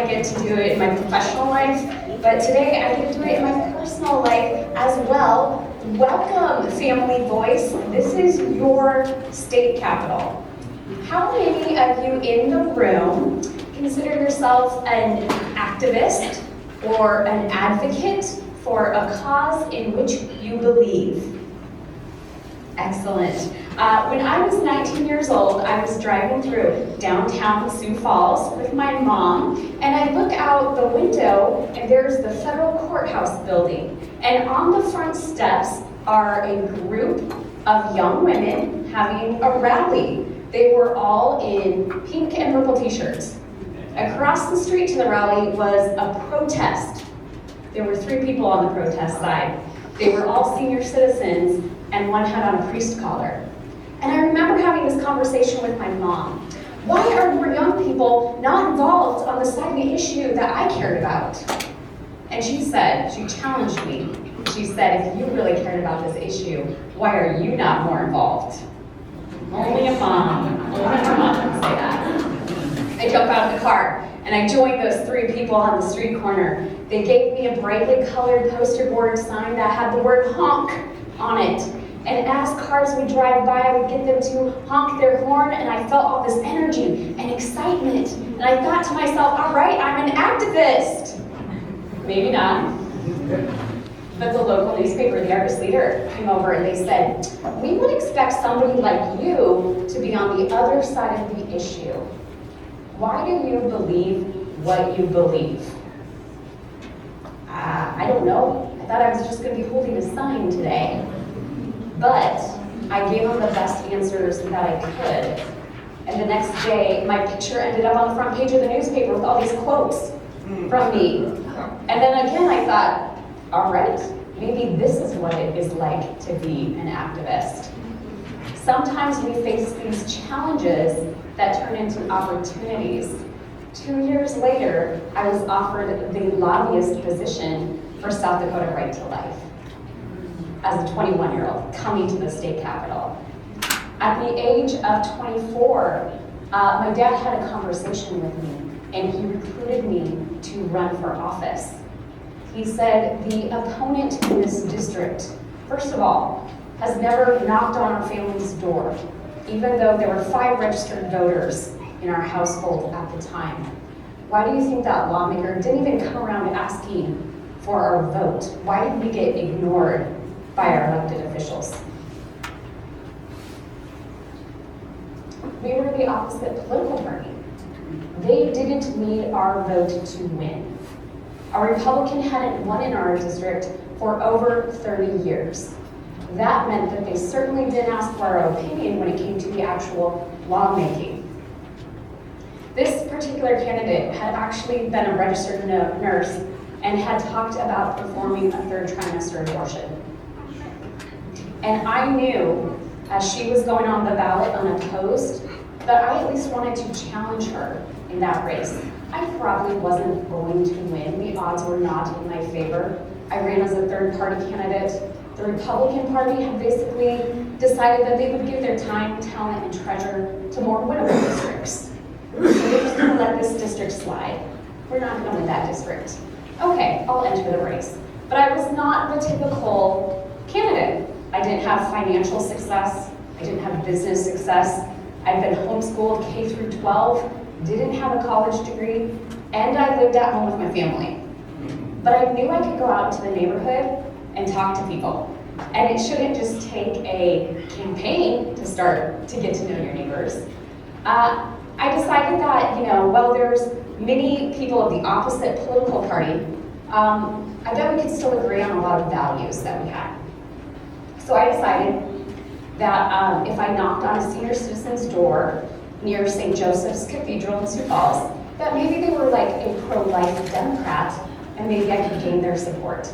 I get to do it in my professional life, but today I get to do it in my personal life as well. Welcome, Family Voice. This is your state capitol. How many of you in the room consider yourself an activist or an advocate for a cause in which you believe? Excellent. When I was 19 years old, I was driving through downtown Sioux Falls with my mom, and I look out the window, and there's the federal courthouse building. And on the front steps are a group of young women having a rally. They were all in pink and purple t-shirts. Across the street to the rally was a protest. There were 3 people on the protest side. They were all senior citizens, and one had on a priest collar. And I remember having this conversation with my mom. Why are more young people not involved on the side of the issue that I cared about? And she said, she challenged me. She said, if you really cared about this issue, why are you not more involved? Only a mom can say that. I jump out of the car and I joined those 3 people on the street corner. They gave me a brightly colored poster board sign that had the word honk on it. And as cars would drive by, I would get them to honk their horn, and I felt all this energy and excitement. And I thought to myself, all right, I'm an activist. Maybe not. But the local newspaper, the Argus Leader, came over and they said, we would expect somebody like you to be on the other side of the issue. Why do you believe what you believe? I don't know. I thought I was just going to be holding a sign today. But I gave them the best answers that I could. And the next day, my picture ended up on the front page of the newspaper with all these quotes from me. And then again, I thought, all right, maybe this is what it is like to be an activist. Sometimes we face these challenges that turn into opportunities. 2 years later, I was offered the lobbyist position for South Dakota Right to Life as a 21-year-old coming to the state capitol. At the age of 24, my dad had a conversation with me, and he recruited me to run for office. He said, the opponent in this district, first of all, has never knocked on our family's door, even though there were 5 registered voters in our household at the time. Why do you think that lawmaker didn't even come around asking for our vote? Why did we get ignored by our elected officials? We were the opposite political party. They didn't need our vote to win. A Republican hadn't won in our district for over 30 years. That meant that they certainly didn't ask for our opinion when it came to the actual lawmaking. This particular candidate had actually been a registered nurse and had talked about performing a 3rd trimester abortion. And I knew, as she was going on the ballot unopposed, that I at least wanted to challenge her in that race. I probably wasn't going to win. The odds were not in my favor. I ran as a 3rd party candidate. The Republican Party had basically decided that they would give their time, talent, and treasure to more winnable districts. So they're just going to let this district slide. We're not going to win that district. Okay, I'll enter the race. But I was not the typical candidate. I didn't have financial success. I didn't have business success. I'd been homeschooled K through 12, didn't have a college degree, and I lived at home with my family. But I knew I could go out into the neighborhood and talk to people. And it shouldn't just take a campaign to start to get to know your neighbors. I decided that, while there's many people of the opposite political party, I bet we could still agree on a lot of values that we had. So I decided that if I knocked on a senior citizen's door near St. Joseph's Cathedral in Sioux Falls, that maybe they were like a pro-life Democrat, and maybe I could gain their support.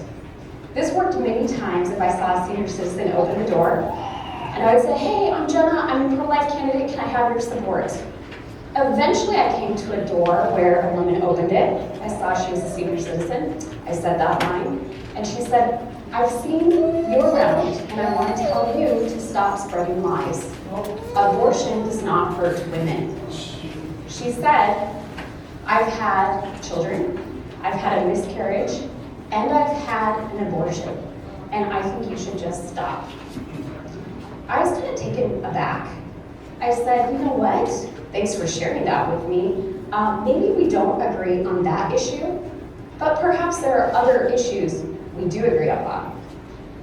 This worked many times if I saw a senior citizen open the door, and I would say, hey, I'm Jenna, I'm a pro-life candidate, can I have your support? Eventually I came to a door where a woman opened it. I saw she was a senior citizen. I said that line, and she said, I've seen you around, and I want to tell you to stop spreading lies. Abortion does not hurt women. She said, I've had children, I've had a miscarriage, and I've had an abortion, and I think you should just stop. I was kind of taken aback. I said, you know what? Thanks for sharing that with me. Maybe we don't agree on that issue, but perhaps there are other issues we do agree upon.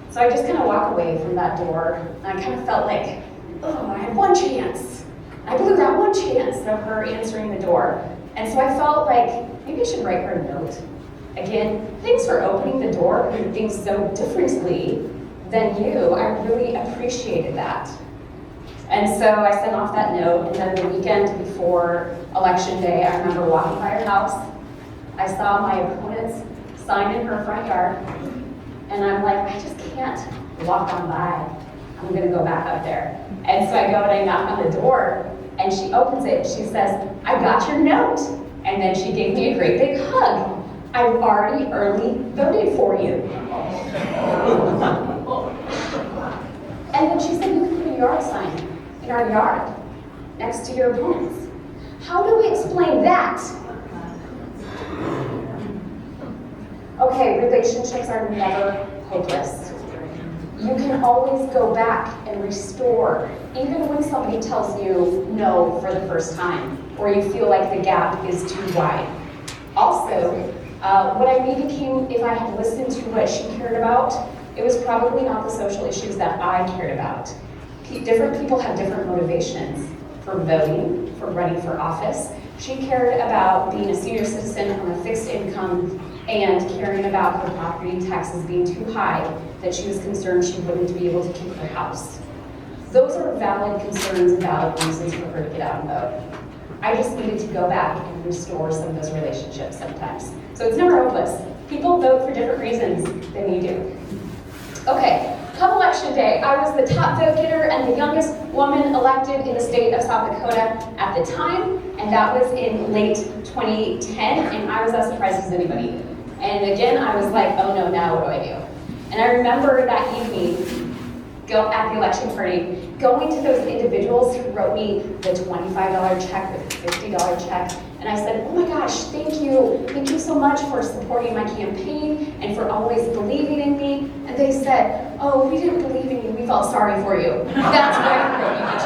So I just kind of walk away from that door, and I kind of felt like, oh, I had one chance. I blew that one chance of her answering the door. And so I felt like maybe I should write her a note. Again, thanks for opening the door and things so differently than you. I really appreciated that. And so I sent off that note, and then the weekend before Election Day, I remember walking by her house. I saw my opponent's sign in her front yard, and I'm like, I just can't walk on by. I'm gonna go back up there. And so I go and I knock on the door, and she opens it. She says, I got your note. And then she gave me a great big hug. I've already early voted for you. And then she said, you can put a yard sign in our yard next to your opponents. How do we explain that? Okay, relationships are never hopeless. You can always go back and restore, even when somebody tells you no for the first time, or you feel like the gap is too wide. Also, what I maybe came, if I had listened to what she cared about, it was probably not the social issues that I cared about. Different people have different motivations for voting, for running for office. She cared about being a senior citizen on a fixed income and caring about her property taxes being too high, that she was concerned she wouldn't be able to keep her house. Those are valid concerns and valid reasons for her to get out and vote. I just needed to go back and restore some of those relationships sometimes. So it's never hopeless. People vote for different reasons than you do. Okay, come election day, I was the top vote getter and the youngest woman elected in the state of South Dakota at the time, and that was in late 2010, and I was as surprised as anybody. And again, I was like, oh no, now what do I do? And I remember that evening, at the election party, going to those individuals who wrote me the $25 check, the $50 check, and I said, oh my gosh, thank you so much for supporting my campaign and for always believing in me. And they said, oh, we didn't believe in you, we felt sorry for you. That's why I wrote you the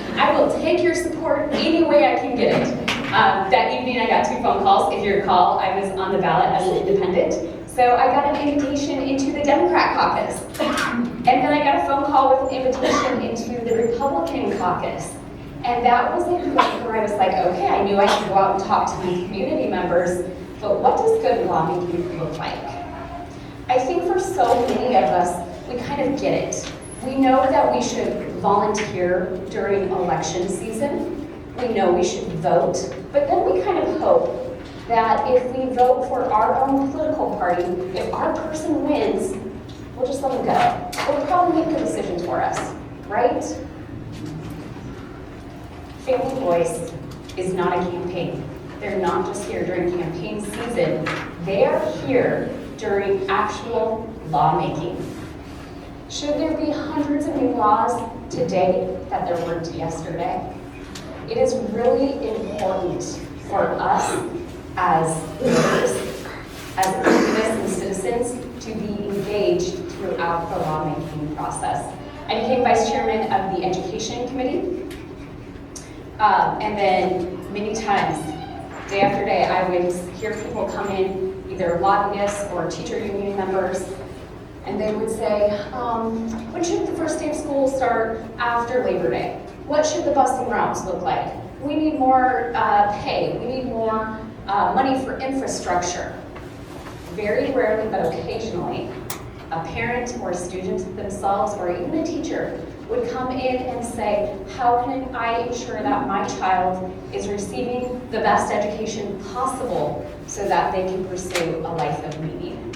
check. I will take your support any way I can get it. That evening I got 2 phone calls. If you recall, I was on the ballot as an independent. So I got an invitation into the Democrat caucus. And then I got a phone call with an invitation into the Republican caucus. And that was the point where I was like, okay, I knew I should go out and talk to my community members, but what does good lawmaking look like? I think for so many of us, we kind of get it. We know that we should volunteer during election season. We know we should vote, but then we kind of hope that if we vote for our own political party, if our person wins, we'll just let them go. They'll probably make good decisions for us, right? Family Voice is not a campaign. They're not just here during campaign season. They are here during actual lawmaking. Should there be hundreds of new laws today that there weren't yesterday? It is really important for us as voters, as activists and citizens, to be engaged throughout the lawmaking process. I became vice chairman of the Education Committee, and then many times, day after day, I would hear people come in, either lobbyists or teacher union members, and they would say, when should the first day of school start after Labor Day? What should the busing routes look like? We need more pay. We need more money for infrastructure. Very rarely, but occasionally, a parent or a student themselves or even a teacher would come in and say, how can I ensure that my child is receiving the best education possible so that they can pursue a life of meaning?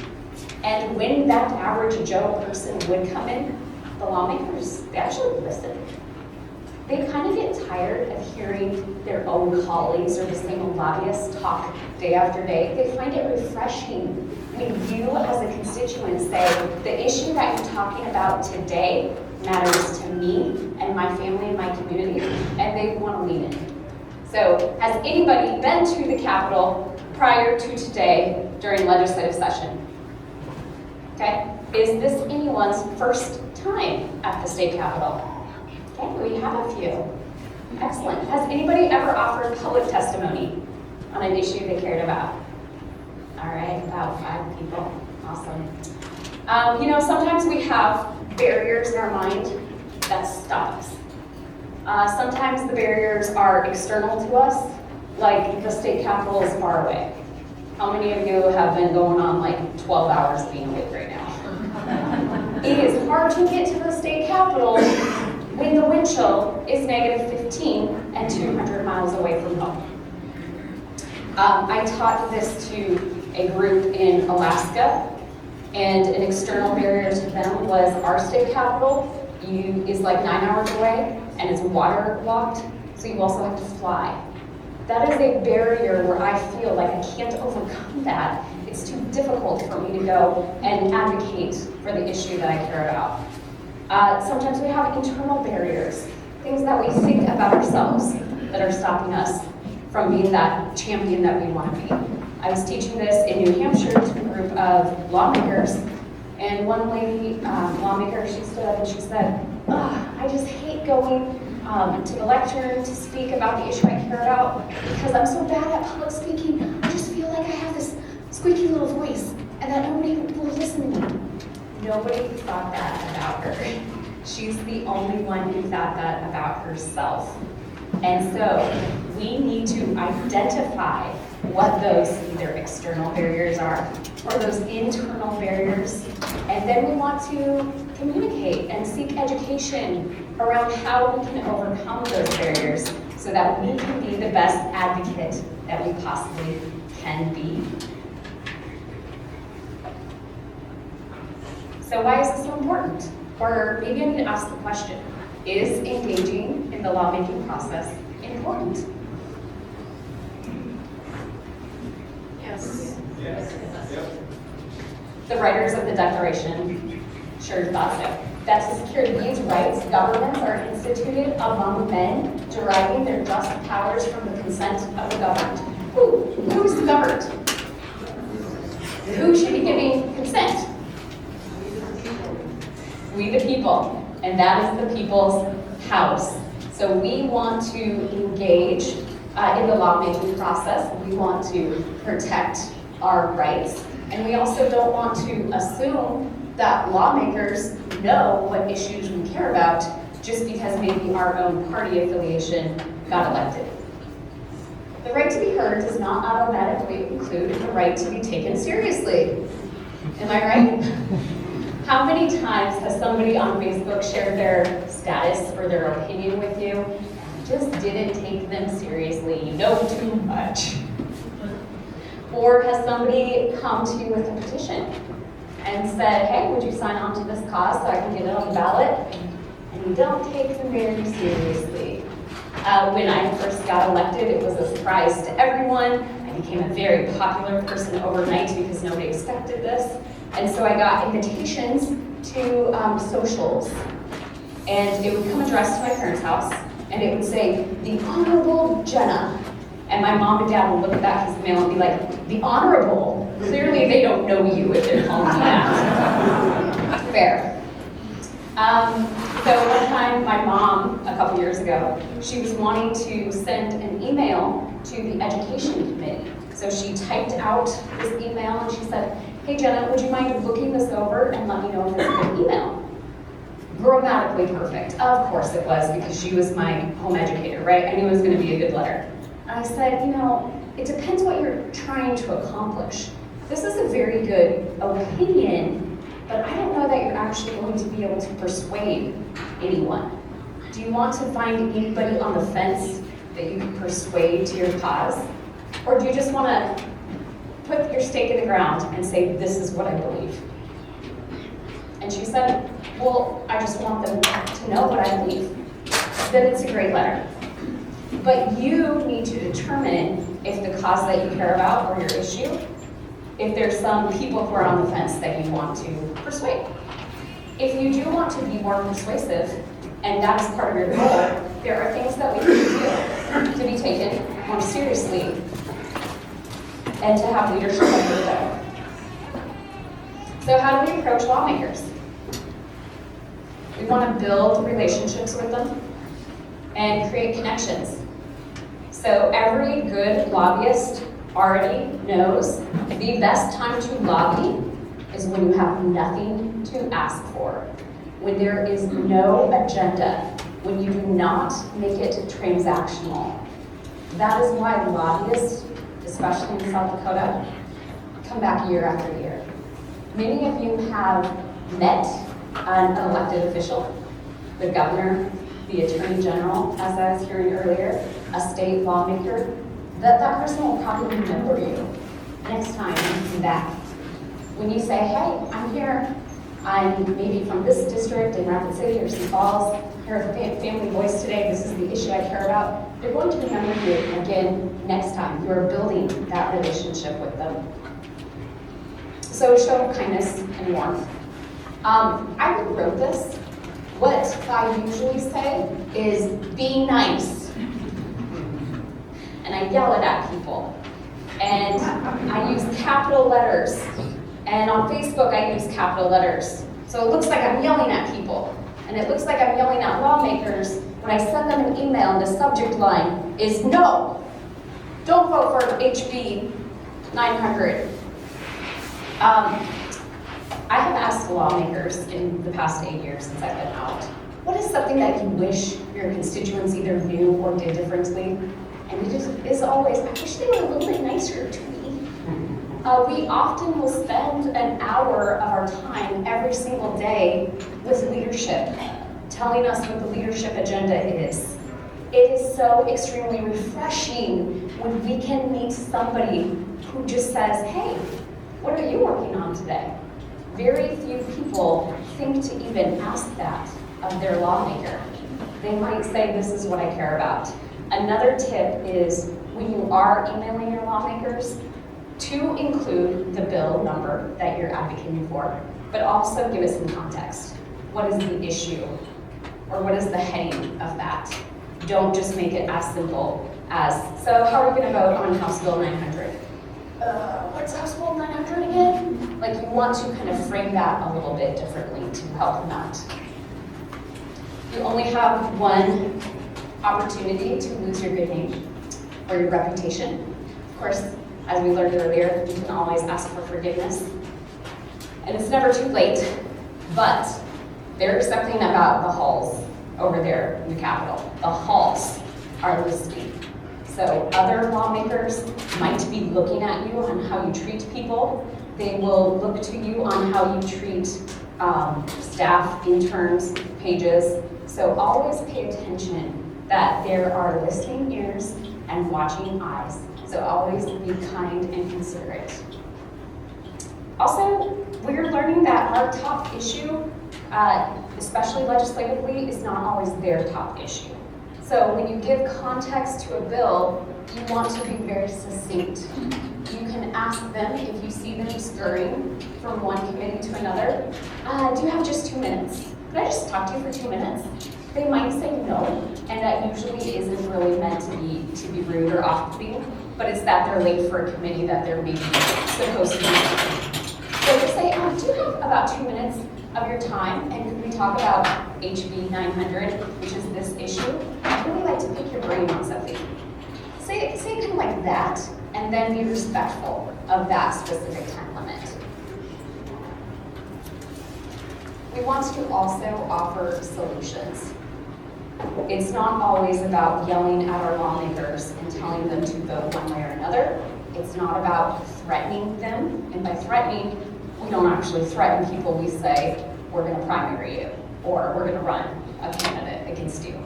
And when that average Joe person would come in, the lawmakers, they actually listen. They kind of get tired of hearing their own colleagues or the same old lobbyists talk day after day. They find it refreshing when you as a constituent say, the issue that you're talking about today matters to me and my family and my community, and they want to lean in. So has anybody been to the Capitol prior to today during legislative session? Okay, is this anyone's first time at the state Capitol? Okay, we have a few. Excellent. Has anybody ever offered public testimony on an issue they cared about? All right, about 5 people. Awesome. Sometimes we have barriers in our mind that stop us. Sometimes the barriers are external to us, like the state capitol is far away. How many of you have been going on like 12 hours being awake right now? It is hard to get to the state capitol when the wind chill is -15 and 200 miles away from home. I taught this to a group in Alaska, and an external barrier to them was our state capitol is like 9 hours away, and it's waterlogged, so you also have to fly. That is a barrier where I feel like I can't overcome that. It's too difficult for me to go and advocate for the issue that I care about. Sometimes we have internal barriers, things that we think about ourselves that are stopping us from being that champion that we want to be. I was teaching this in New Hampshire to a group of lawmakers, and one lady, lawmaker, she stood up and she said, I just hate going to the lectern to speak about the issue I care about because I'm so bad at public speaking. I just feel like I have this squeaky little voice and that nobody will listen to me. Nobody thought that about her. She's the only one who thought that about herself. And so we need to identify what those either external barriers are or those internal barriers. And then we want to communicate and seek education around how we can overcome those barriers so that we can be the best advocate that we possibly can be. So why is this so important? Or maybe I need to ask the question, is engaging in the lawmaking process important? Yes. Yes. Yep. The writers of the Declaration sure thought so. That to secure these rights, governments are instituted among men, deriving their just powers from the consent of the governed. Who's the governed? Who should be giving consent? We the people, and that is the people's house. So we want to engage in the lawmaking process. We want to protect our rights, and we also don't want to assume that lawmakers know what issues we care about just because maybe our own party affiliation got elected. The right to be heard does not automatically include the right to be taken seriously. Am I right? How many times has somebody on Facebook shared their status or their opinion with you and just didn't take them seriously? You know too much. Or has somebody come to you with a petition and said, hey, would you sign on to this cause so I can get it on the ballot? And you don't take them very seriously. When I first got elected, it was a surprise to everyone. I became a very popular person overnight because nobody expected this. And so I got invitations to socials. And it would come addressed to my parents' house, and it would say, the Honorable Jenna. And my mom and dad would look at that piece of mail and be like, the Honorable? Clearly they don't know you if they're calling you that. Fair. So one time, my mom, a couple years ago, she was wanting to send an email to the education committee. So she typed out this email and she said, hey Jenna, would you mind looking this over and let me know if it's a good email? Grammatically perfect. Of course it was, because she was my home educator, right? I knew it was going to be a good letter. And I said, it depends what you're trying to accomplish. This is a very good opinion, but I don't know that you're actually going to be able to persuade anyone. Do you want to find anybody on the fence that you can persuade to your cause? Or do you just want to put your stake in the ground and say, this is what I believe? And she said, well, I just want them to know what I believe. Then it's a great letter. But you need to determine if the cause that you care about or your issue, if there's some people who are on the fence that you want to persuade. If you do want to be more persuasive, and that is part of your goal, there are things that we can do. to be taken more seriously and to have leadership under them. So how do we approach lawmakers? We want to build relationships with them and create connections. So every good lobbyist already knows the best time to lobby is when you have nothing to ask for, when there is no agenda, when you do not make it transactional. That is why lobbyists, especially in South Dakota, come back year after year. Many of you have met an elected official, the governor, the attorney general, as I was hearing earlier, a state lawmaker. That person will probably remember you next time you come back. When you say, hey, I'm here, I'm maybe from this district in Rapid City or Sioux Falls, here at Family Voice today, this is the issue I care about, they're going to remember you again next time. You're building that relationship with them. So show kindness and warmth. I wrote this. What I usually say is, be nice. And I yell it at people. And I use capital letters. And on Facebook, I use capital letters. So it looks like I'm yelling at people. And it looks like I'm yelling at lawmakers when I send them an email and the subject line is no. Don't vote for HB 900. I have asked lawmakers in the past 8 years since I've been out, what is something that you wish your constituents either knew or did differently? And it is always, I wish they were a little bit nicer to me. We often will spend an hour of our time every single day with leadership, telling us what the leadership agenda is. It is so extremely refreshing when we can meet somebody who just says, hey, what are you working on today? Very few people think to even ask that of their lawmaker. They might say, this is what I care about. Another tip is when you are emailing your lawmakers, to include the bill number that you're advocating for, but also give it some context. What is the issue? Or what is the heading of that? Don't just make it as simple as, so how are we going to vote on House Bill 900? What's House Bill 900 again? Like, you want to kind of frame that a little bit differently to help them out. You only have one opportunity to lose your good name or your reputation. Of course, as we learned earlier, you can always ask for forgiveness. And it's never too late, but there's something about the halls over there in the Capitol. The halls are listening. So other lawmakers might be looking at you on how you treat people. They will look to you on how you treat staff, interns, pages. So always pay attention that there are listening ears and watching eyes. So always be kind and considerate. Also, we're learning that our top issue, especially legislatively, is not always their top issue. So when you give context to a bill, you want to be very succinct. You can ask them if you see them scurrying from one committee to another, do you have just 2 minutes? Could I just talk to you for 2 minutes? They might say no, and that usually isn't really meant to be rude or off-putting, but it's that they're late for a committee that they're maybe supposed to be. So just say, do you have about 2 minutes of your time, and could we talk about HB 900, which is this issue? I'd really like to pick your brain on something. Say it kind of like that, and then be respectful of that specific time limit. We want to also offer solutions. It's not always about yelling at our lawmakers and telling them to vote one way or another. It's not about threatening them, and by threatening, we don't actually threaten people. We say, we're going to primary you, or we're going to run a candidate against you.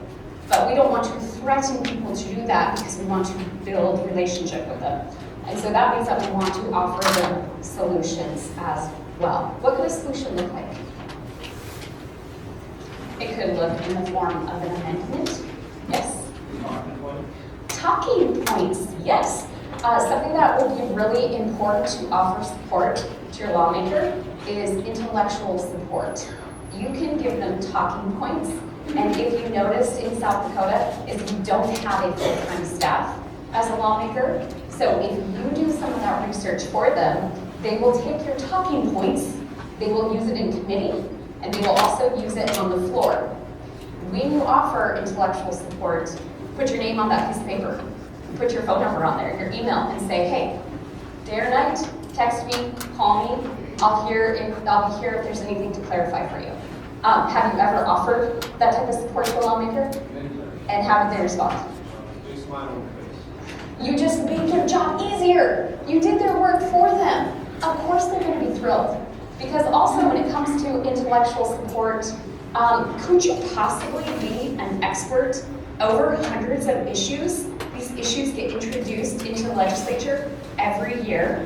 But we don't want to threaten people to do that because we want to build relationship with them. And so that means that we want to offer them solutions as well. What could a solution look like? It could look in the form of an amendment. Yes? Talking points, yes. Something that would be really important to offer support to your lawmaker is intellectual support. You can give them talking points And if you noticed in South Dakota, is we don't have a full-time staff as a lawmaker. So if you do some of that research for them, they will take your talking points, they will use it in committee, and they will also use it on the floor. When you offer intellectual support, put your name on that piece of paper, put your phone number on there, your email, and say, hey, day or night, text me, call me, I'll be here if there's anything to clarify for you. Have you ever offered that type of support to a lawmaker? And how did they respond? They smile on their face. You just made their job easier. You did their work for them. Of course they're going to be thrilled. Because also when it comes to intellectual support, could you possibly be an expert over hundreds of issues? These issues get introduced into the legislature every year.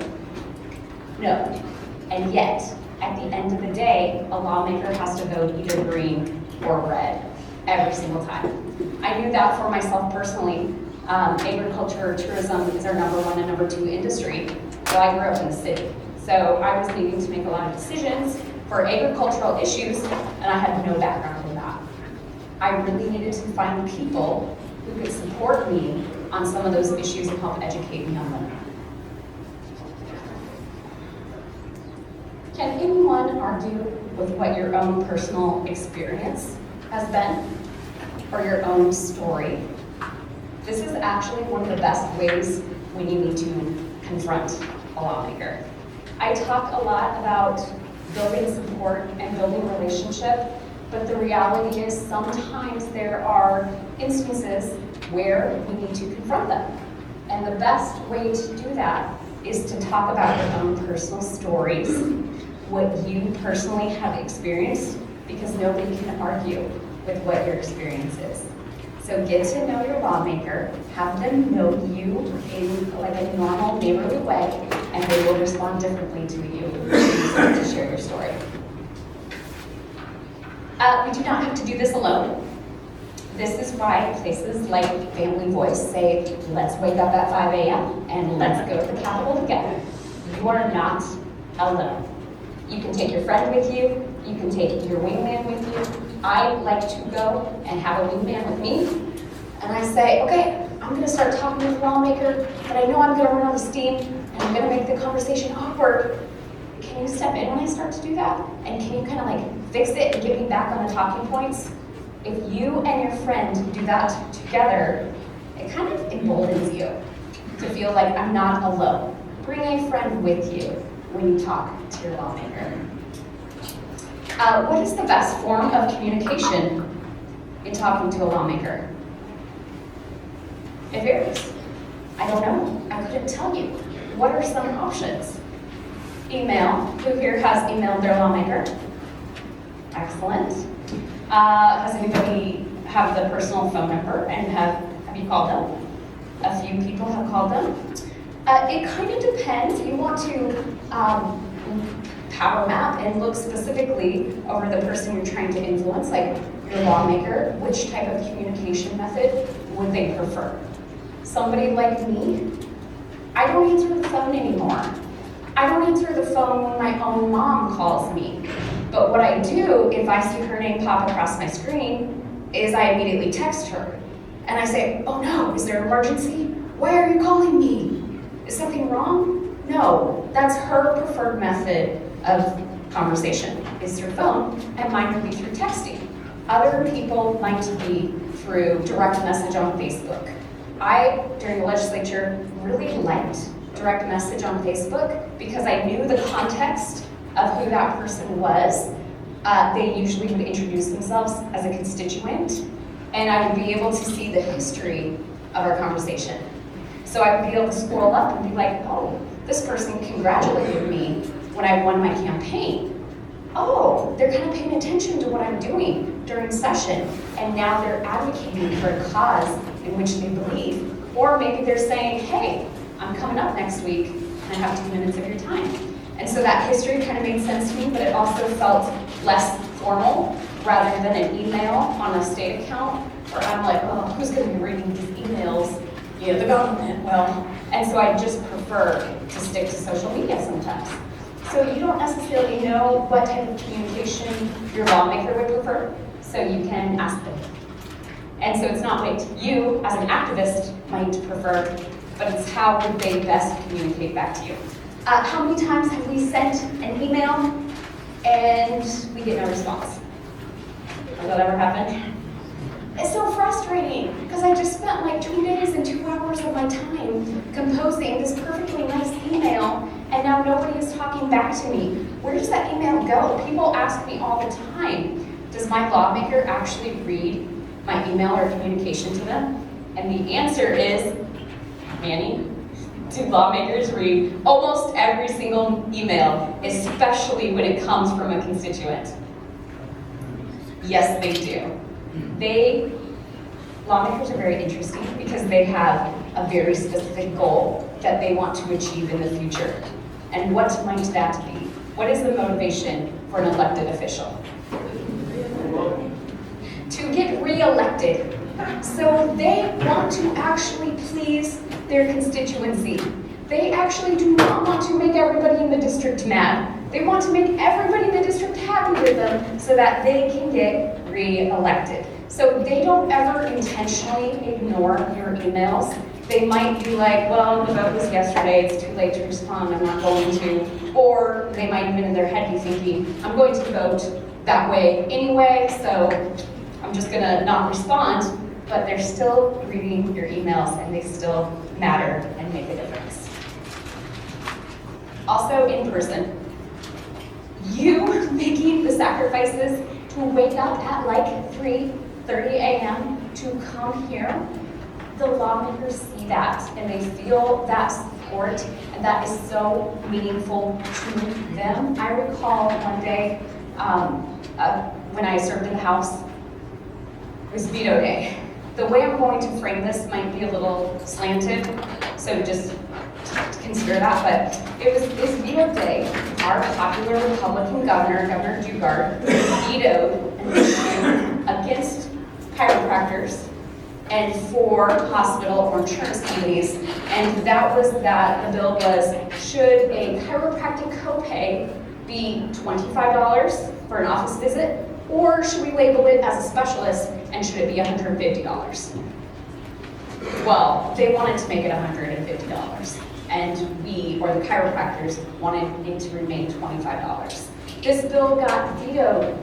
No. And yet, at the end of the day, a lawmaker has to vote either green or red every single time. I knew that for myself personally. Agriculture, tourism is our #1 and #2 industry. So I grew up in the city. So I was needing to make a lot of decisions for agricultural issues, and I had no background in that. I really needed to find people who could support me on some of those issues and help educate me on them. Can anyone argue with what your own personal experience has been, or your own story? This is actually one of the best ways when you need to confront a lawmaker. I talk a lot about building support and building relationship, but the reality is sometimes there are instances where we need to confront them. And the best way to do that is to talk about your own personal stories, what you personally have experienced, because nobody can argue with what your experience is. So get to know your lawmaker, have them know you in like a normal neighborly way, and they will respond differently to you when you start to share your story. We do not have to do this alone. This is why places like Family Voice say, let's wake up at 5 a.m. and let's go to the Capitol together. You are not alone. You can take your friend with you, you can take your wingman with you. I like to go and have a wingman with me, and I say, okay, I'm gonna start talking with the lawmaker, but I know I'm gonna run out of steam, and I'm gonna make the conversation awkward. Can you step in when I start to do that? And can you kind of like fix it and get me back on the talking points? If you and your friend do that together, it kind of emboldens you to feel like I'm not alone. Bring a friend with you when you talk to your lawmaker. What is the best form of communication in talking to a lawmaker? It varies. I don't know. I couldn't tell you. What are some options? Email. Who here has emailed their lawmaker? Excellent. Has anybody have the personal phone number and have you called them? A few people have called them. It kind of depends. You want to power map and look specifically over the person you're trying to influence, like your lawmaker, which type of communication method would they prefer? Somebody like me, I don't answer the phone anymore. I don't answer the phone when my own mom calls me. But what I do, if I see her name pop across my screen, is I immediately text her. And I say, oh no, is there an emergency? Why are you calling me? Is something wrong? No, that's her preferred method of conversation, is through phone, and mine would be through texting. Other people like to be through direct message on Facebook. I, during the legislature, really liked direct message on Facebook because I knew the context of who that person was. They usually would introduce themselves as a constituent, and I would be able to see the history of our conversation. So I would be able to scroll up and be like, oh, this person congratulated me when I won my campaign. Oh, they're kind of paying attention to what I'm doing during session, and now they're advocating for a cause in which they believe. Or maybe they're saying, hey, I'm coming up next week, and I have 2 minutes of your time. And so that history kind of made sense to me, but it also felt less formal rather than an email on a state account where I'm like, oh, who's going to be reading these emails? You know, the government, well. And so I just prefer to stick to social media sometimes. So you don't necessarily know what type of communication your lawmaker would prefer. so you can ask them. And so it's not what you, as an activist, might prefer, but it's how would they best communicate back to you. How many times have we sent an email and we get no response? Has that ever happened? It's so frustrating because I just spent like 2 days and 2 hours of my time composing this perfectly nice email, and now nobody is talking back to me. Where does that email go? People ask me all the time, does my lawmaker actually read my email or communication to them? And the answer is, Manny, do lawmakers read almost every single email, especially when it comes from a constituent? Yes, they do. Lawmakers are very interesting because they have a very specific goal that they want to achieve in the future. And what might that be? What is the motivation for an elected official? To get re-elected. So they want to actually please their constituency. They actually do not want to make everybody in the district mad. They want to make everybody in the district happy with them so that they can get re-elected. So they don't ever intentionally ignore your emails. They might be like, well, the vote was yesterday, it's too late to respond, I'm not going to. Or they might even in their head be thinking, I'm going to vote that way anyway, so I'm just gonna not respond. But they're still reading your emails and they still matter and make a difference. Also in person, you making the sacrifices to wake up at like 3:30 a.m. to come here, the lawmakers see that and they feel that support, and that is so meaningful to them. I recall one day when I served in the House, it was veto day. The way I'm going to frame this might be a little slanted, so just consider that, but it was veto day. Our popular Republican governor, Governor Dugard, vetoed an issue against chiropractors and for hospital or insurance companies, and that was that the bill was, should a chiropractic copay be $25 for an office visit, or should we label it as a specialist and should it be $150? Well, they wanted to make it $150, and we, or the chiropractors, wanted it to remain $25. This bill got vetoed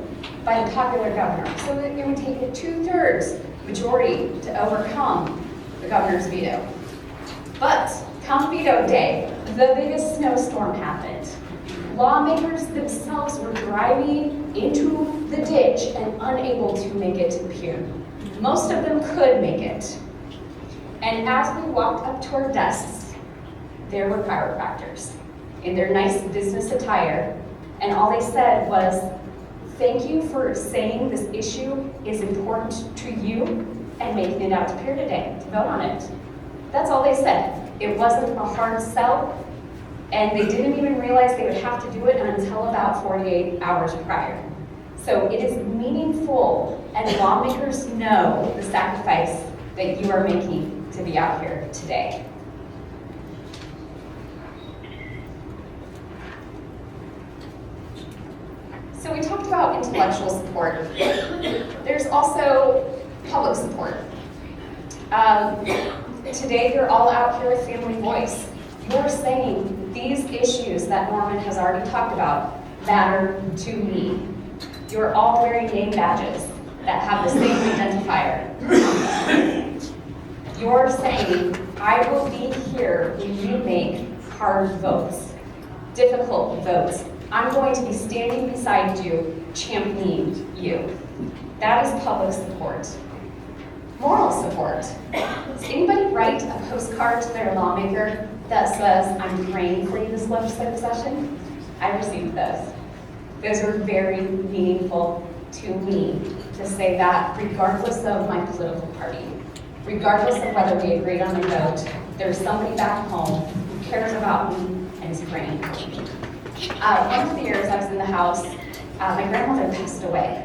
by the popular governor, so that it would take a 2/3 majority to overcome the governor's veto. But come veto day, the biggest snowstorm happened. Lawmakers themselves were driving into the ditch and unable to make it here. Most of them could make it. And as we walked up to our desks, there were chiropractors in their nice business attire, and all they said was, thank you for saying this issue is important to you and making it out to here today to vote on it. That's all they said. It wasn't a hard sell, and they didn't even realize they would have to do it until about 48 hours prior. So it is meaningful, and lawmakers know the sacrifice that you are making to be out here today. So we talked about intellectual support. There's also public support. Today you're all out here with Family Voice. You're saying these issues that Norman has already talked about matter to me. You're all wearing name badges that have the same identifier. You're saying, I will be here when you make hard votes, difficult votes. I'm going to be standing beside you, championing you. That is public support. Moral support. Does anybody write a postcard to their lawmaker that says, I'm praying for you this legislative session? I received those. Those are very meaningful to me to say that regardless of my political party, regardless of whether we agreed on the vote, there's somebody back home who cares about me and is praying for me. One of the years I was in the House, my grandmother passed away.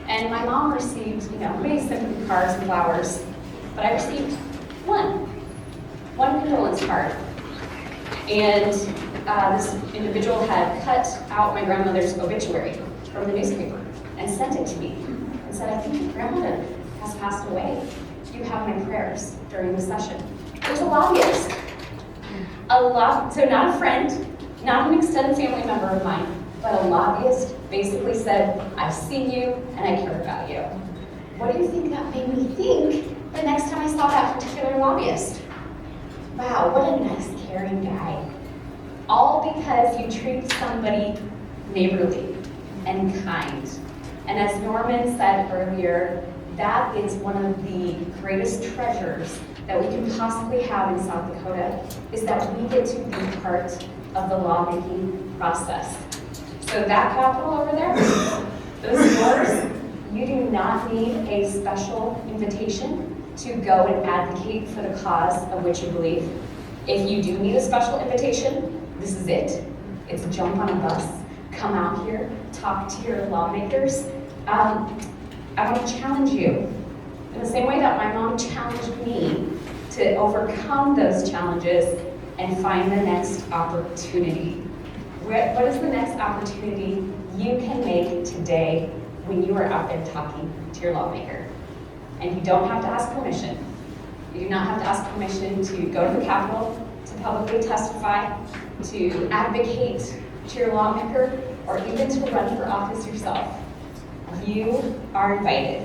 And my mom received, many sympathy cards and flowers, but I received one condolence card. And this individual had cut out my grandmother's obituary from the newspaper and sent it to me and and said, I think your grandmother has passed away. You have my prayers during the session. There's a lobbyist. So not a friend, not an extended family member of mine, but a lobbyist basically said, I see you and I care about you. What do you think that made me think the next time I saw that particular lobbyist? Wow, what a nice, caring guy. All because you treat somebody neighborly and kind. And as Norman said earlier, that is one of the greatest treasures that we can possibly have in South Dakota, is that we get to be part of the lawmaking process. So that Capitol over there, those doors, you do not need a special invitation to go and advocate for the cause of which you believe. If you do need a special invitation, this is it. It's jump on a bus, come out here, talk to your lawmakers. I want to challenge you in the same way that my mom challenged me to overcome those challenges and find the next opportunity. What is the next opportunity you can make today when you are out there talking to your lawmaker? And you don't have to ask permission. You do not have to ask permission to go to the Capitol, to publicly testify, to advocate to your lawmaker, or even to run for office yourself. You are invited.